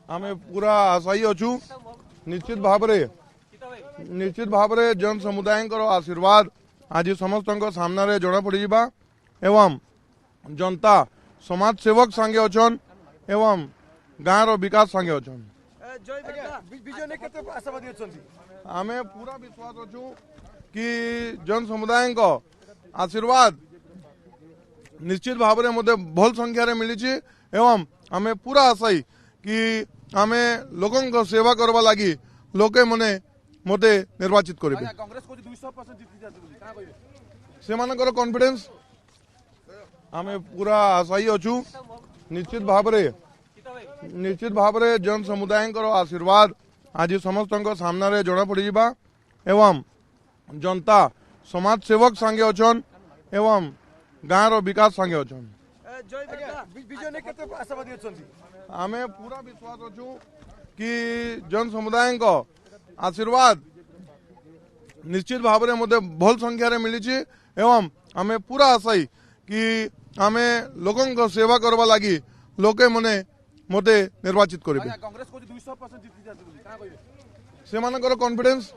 आमे पूरा आशायी अच्छु निश्चित भाव में जन समुदाय आशीर्वाद आज समस्त सामने जना पड़ एवं जनता समाज सेवक सांगे अच्छन एवं गाँव विकास सांगे अच्छन आमे पूरा विश्वास अच्छु कि जन समुदाय आशीर्वाद निश्चित भाव में मते भल संख्यार मिली एवं आमे पूरा आशायी कि आमे लोकों को सेवा करवा लगी लोके मने मते निर्वाचित करेंगे से कॉन्फिडेंस आमे पूरा आशायी अच्छु निश्चित भाव में जन समुदाय आशीर्वाद आज समस्त सामने जना पड़ एवं जनता समाज सेवक सांगे अच्छन एवं गाँव विकास सांगे अच्छन आमे पूरा विश्वास अच्छु कि जन समुदाय आशीर्वाद निश्चित भाव में मते भल संख्यार मिली एवं आमे पूरा आशायी कि आमे लोकों को सेवा करवा लगी लोके मने मते निर्वाचित करेंगे से कॉन्फिडेंस